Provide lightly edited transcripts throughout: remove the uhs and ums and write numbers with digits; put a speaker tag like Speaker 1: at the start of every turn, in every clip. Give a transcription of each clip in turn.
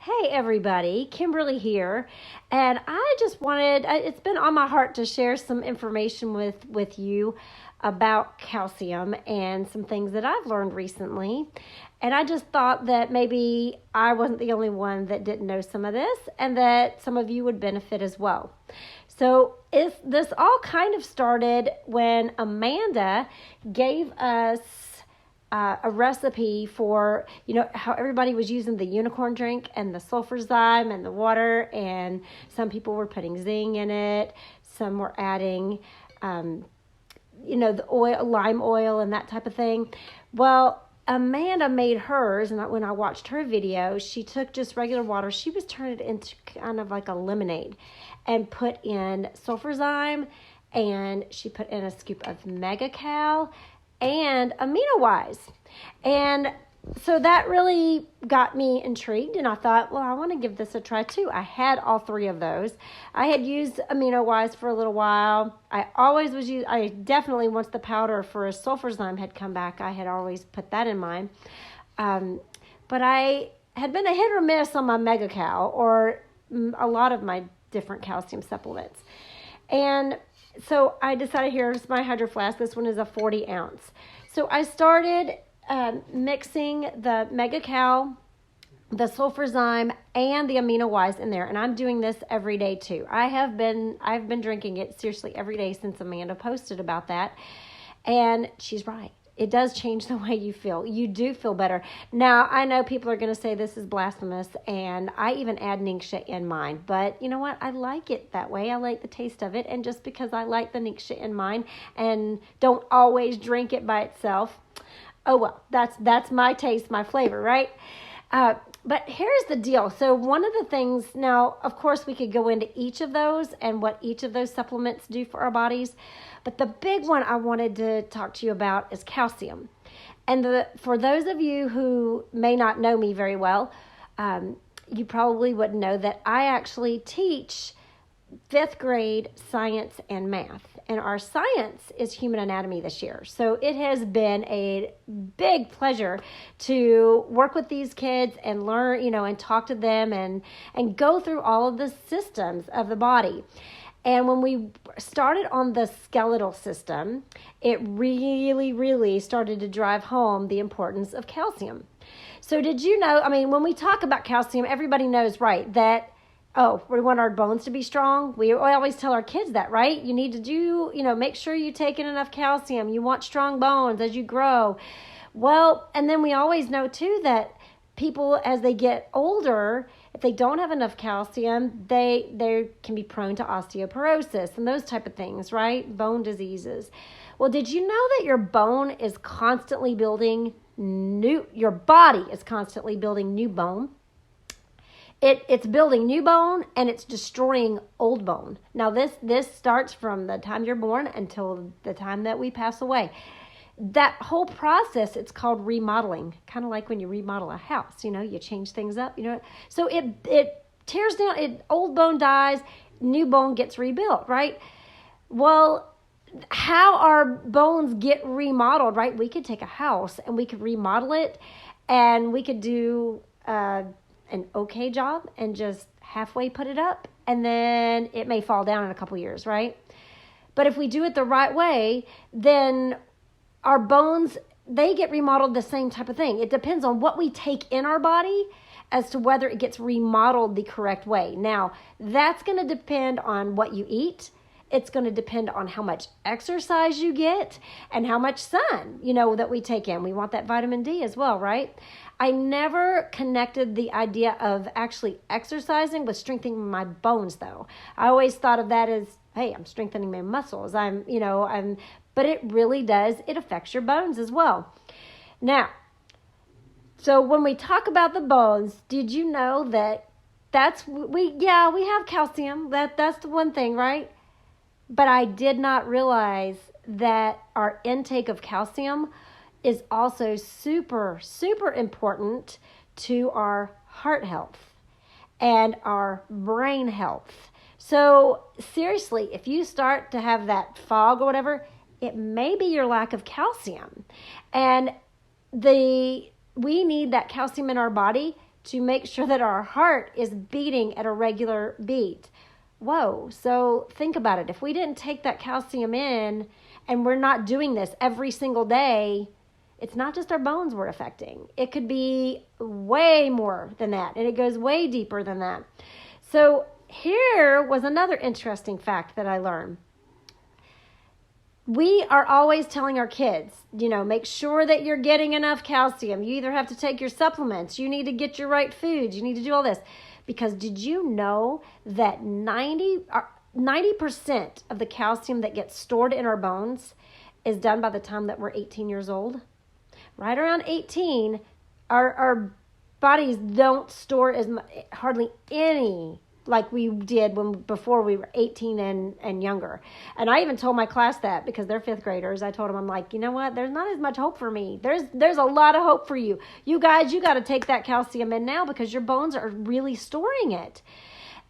Speaker 1: Hey everybody, Kimberly here, and it's been on my heart to share some information with you about calcium and some things that I've learned recently. And I just thought that maybe I wasn't the only one that didn't know some of this and that some of you would benefit as well. So, if this all kind of started when Amanda gave us a recipe for, how everybody was using the unicorn drink and the sulfurzyme and the water, and some people were putting zinc in it, some were adding, the oil, lime oil, and that type of thing. Well, Amanda made hers, and when I watched her video, she took just regular water. She was turning it into kind of like a lemonade and put in sulfurzyme, and she put in a scoop of Mega-Cal and AminoWise. And so that really got me intrigued, and I thought, well, I want to give this a try too. I had all three of those. I had used AminoWise for a little while. I definitely, once the powder for a sulfurzyme had come back, I had always put that in mine. But I had been a hit or miss on my Mega-Cal or a lot of my different calcium supplements. And so I decided, here's my Hydro Flask. This one is a 40 ounce. So I started mixing the Mega-Cal, the sulfurzyme, and the AminoWise in there. And I'm doing this every day too. I've been drinking it seriously every day since Amanda posted about that. And she's right. It does change the way you feel. You do feel better. Now, I know people are going to say this is blasphemous, and I even add Ningxia in mine. But you know what? I like it that way. I like the taste of it. And just because I like the Ningxia in mine and don't always drink it by itself, oh well, that's my taste, my flavor, right? But here's the deal. So one of the things, now, of course, we could go into each of those and what each of those supplements do for our bodies. But the big one I wanted to talk to you about is calcium. And for those of you who may not know me very well, you probably wouldn't know that I actually teach fifth grade science and math. And our science is human anatomy this year. So it has been a big pleasure to work with these kids and learn, and talk to them and go through all of the systems of the body. And when we started on the skeletal system, it really, really started to drive home the importance of calcium. So did you know, when we talk about calcium, everybody knows, right, that we want our bones to be strong. We always tell our kids that, right? You need to make sure you take in enough calcium. You want strong bones as you grow. Well, and then we always know too that people, as they get older, if they don't have enough calcium, they can be prone to osteoporosis and those type of things, right? Bone diseases. Well, did you know that your bone is constantly building your body is constantly building new bone? It's building new bone and it's destroying old bone. Now this starts from the time you're born until the time that we pass away. That whole process, it's called remodeling, kind of like when you remodel a house, you change things up, So it tears down, old bone dies, new bone gets rebuilt, right? Well, how our bones get remodeled, right? We could take a house and we could remodel it and we could do an okay job and just halfway put it up, and then it may fall down in a couple years, right? But if we do it the right way, then our bones, they get remodeled the same type of thing. It depends on what we take in our body as to whether it gets remodeled the correct way. Now, that's going to depend on what you eat. It's going to depend on how much exercise you get and how much sun, that we take in. We want that vitamin D as well, right? I never connected the idea of actually exercising with strengthening my bones, though. I always thought of that as, hey, I'm strengthening my muscles. But it really does. It affects your bones as well. Now, so when we talk about the bones, did you know that we have calcium. That's the one thing, right? But I did not realize that our intake of calcium is also super, super important to our heart health and our brain health. So seriously, if you start to have that fog or whatever, it may be your lack of calcium. And we need that calcium in our body to make sure that our heart is beating at a regular beat. Whoa. So think about it. If we didn't take that calcium in and we're not doing this every single day, it's not just our bones we're affecting. It could be way more than that, and it goes way deeper than that. So here was another interesting fact that I learned. We are always telling our kids, make sure that you're getting enough calcium. You either have to take your supplements, you need to get your right foods, you need to do all this. Because did you know that 90% of the calcium that gets stored in our bones is done by the time that we're 18 years old? Right around 18, our bodies don't store hardly any like we did before we were 18 and younger. And I even told my class that, because they're fifth graders. I told them, I'm like, you know what? There's not as much hope for me. There's a lot of hope for you. You guys, you got to take that calcium in now, because your bones are really storing it.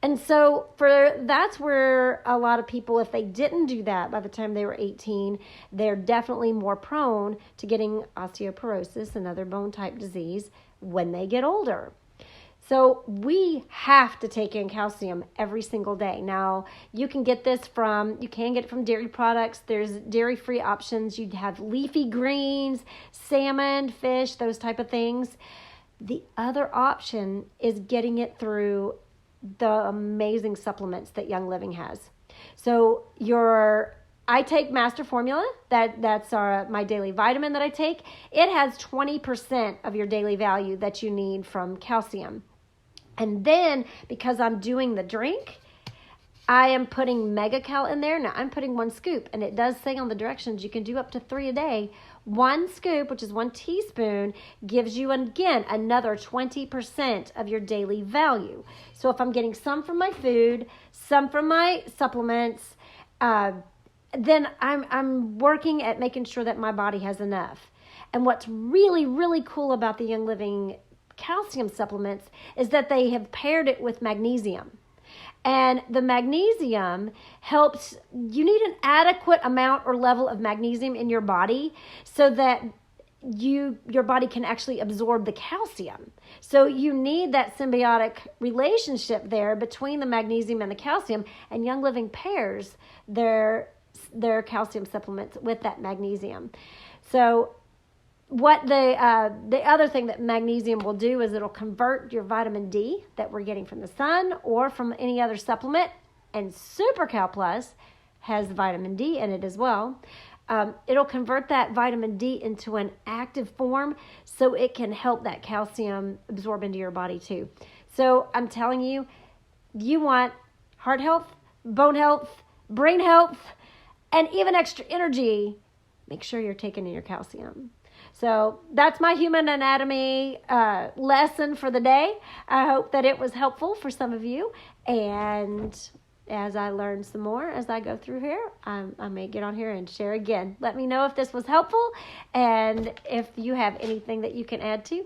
Speaker 1: And so that's where a lot of people, if they didn't do that by the time they were 18, they're definitely more prone to getting osteoporosis, another bone type disease, when they get older. So we have to take in calcium every single day. Now, you can get it from dairy products. There's dairy-free options. You have leafy greens, salmon, fish, those type of things. The other option is getting it through the amazing supplements that Young Living has. So I take Master Formula. That's my daily vitamin that I take. It has 20% of your daily value that you need from calcium. And then, because I'm doing the drink, I am putting MegaCal in there. Now, I'm putting 1 scoop, and it does say on the directions you can do up to 3 a day. 1 scoop, which is 1 teaspoon, gives you, again, another 20% of your daily value. So if I'm getting some from my food, some from my supplements, then I'm working at making sure that my body has enough. And what's really, really cool about the Young Living calcium supplements is that they have paired it with magnesium. And the magnesium helps, you need an adequate amount or level of magnesium in your body so that your body can actually absorb the calcium. So you need that symbiotic relationship there between the magnesium and the calcium, and Young Living pairs their calcium supplements with that magnesium. So what the other thing that magnesium will do is it'll convert your vitamin D that we're getting from the sun or from any other supplement, and SuperCal Plus has vitamin D in it as well. It'll convert that vitamin D into an active form so it can help that calcium absorb into your body too. So I'm telling you, you want heart health, bone health, brain health, and even extra energy, make sure you're taking in your calcium. So that's my human anatomy lesson for the day. I hope that it was helpful for some of you. And as I learn some more as I go through here, I may get on here and share again. Let me know if this was helpful and if you have anything that you can add to.